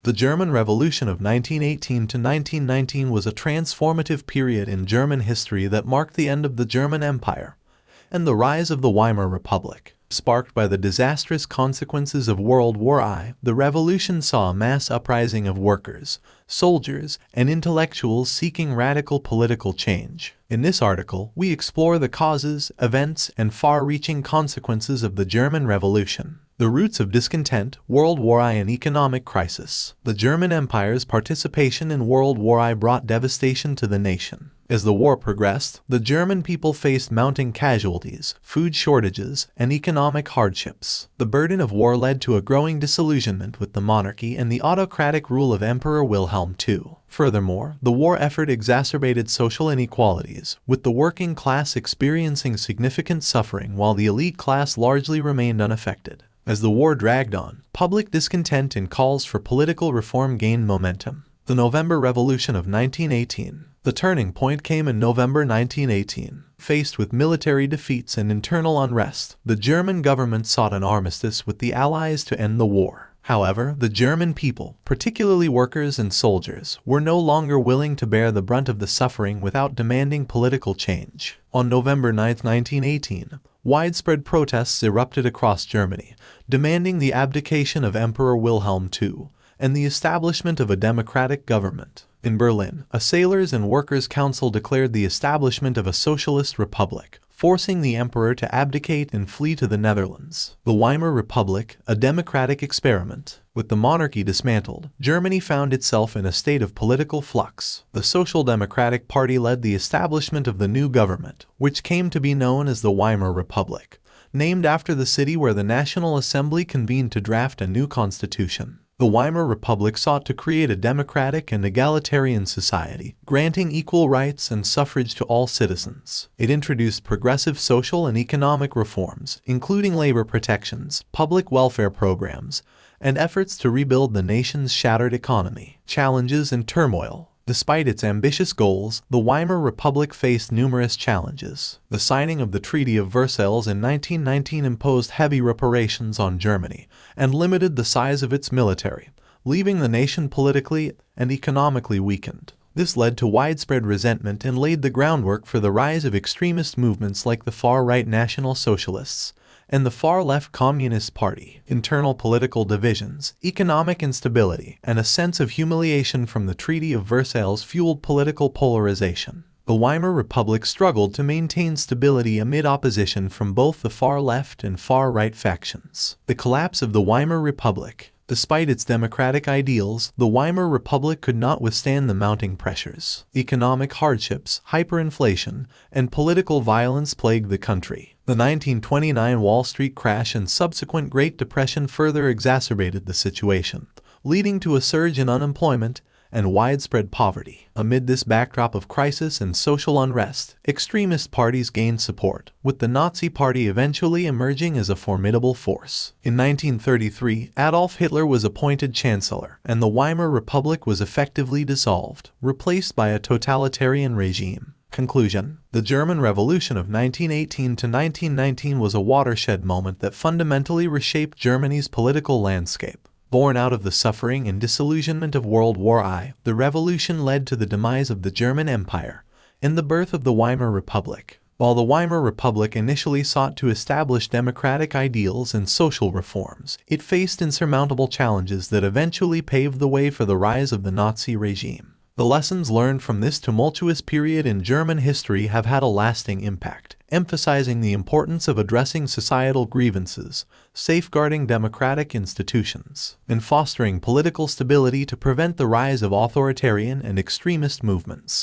The German Revolution of 1918 to 1919 was a transformative period in German history that marked the end of the German Empire and the rise of the Weimar Republic. Sparked by the disastrous consequences of World War I, the revolution saw a mass uprising of workers, soldiers, and intellectuals seeking radical political change. In this article, we explore the causes, events, and far-reaching consequences of the German Revolution. The roots of discontent, World War I and economic crisis. The German Empire's participation in World War I brought devastation to the nation. As the war progressed, the German people faced mounting casualties, food shortages, and economic hardships. The burden of war led to a growing disillusionment with the monarchy and the autocratic rule of Emperor Wilhelm II. Furthermore, the war effort exacerbated social inequalities, with the working class experiencing significant suffering while the elite class largely remained unaffected. As the war dragged on, public discontent and calls for political reform gained momentum. The Novemberrevolution of 1918. The turning point came in November 1918. Faced with military defeats and internal unrest, the German government sought an armistice with the Allies to end the war. However, the German people, particularly workers and soldiers, were no longer willing to bear the brunt of the suffering without demanding political change. On November 9, 1918, widespread protests erupted across Germany, demanding the abdication of Emperor Wilhelm II and the establishment of a democratic government. In Berlin, a sailors' and workers' council declared the establishment of a socialist republic, forcing the emperor to abdicate and flee to the Netherlands. The Weimar Republic, a democratic experiment. With the monarchy dismantled, Germany found itself in a state of political flux. The Social Democratic Party led the establishment of the new government, which came to be known as the Weimar Republic, named after the city where the National Assembly convened to draft a new constitution. The Weimar Republic sought to create a democratic and egalitarian society, granting equal rights and suffrage to all citizens. It introduced progressive social and economic reforms, including labor protections, public welfare programs, and efforts to rebuild the nation's shattered economy. Challenges and turmoil. Despite its ambitious goals, the Weimar Republic faced numerous challenges. The signing of the Treaty of Versailles in 1919 imposed heavy reparations on Germany and limited the size of its military, leaving the nation politically and economically weakened. This led to widespread resentment and laid the groundwork for the rise of extremist movements like the far-right National Socialists and the far-left Communist Party. Internal political divisions, economic instability, and a sense of humiliation from the Treaty of Versailles fueled political polarization. The Weimar Republic struggled to maintain stability amid opposition from both the far-left and far-right factions. The collapse of the Weimar Republic. Despite its democratic ideals, the Weimar Republic could not withstand the mounting pressures. Economic hardships, hyperinflation, and political violence plagued the country. The 1929 Wall Street crash and subsequent Great Depression further exacerbated the situation, leading to a surge in unemployment and widespread poverty. Amid this backdrop of crisis and social unrest, extremist parties gained support, with the Nazi Party eventually emerging as a formidable force. In 1933, Adolf Hitler was appointed Chancellor, and the Weimar Republic was effectively dissolved, replaced by a totalitarian regime. Conclusion. The German Revolution of 1918 to 1919 was a watershed moment that fundamentally reshaped Germany's political landscape. Born out of the suffering and disillusionment of World War I, the revolution led to the demise of the German Empire and the birth of the Weimar Republic. While the Weimar Republic initially sought to establish democratic ideals and social reforms, it faced insurmountable challenges that eventually paved the way for the rise of the Nazi regime. The lessons learned from this tumultuous period in German history have had a lasting impact, emphasizing the importance of addressing societal grievances, safeguarding democratic institutions, and fostering political stability to prevent the rise of authoritarian and extremist movements.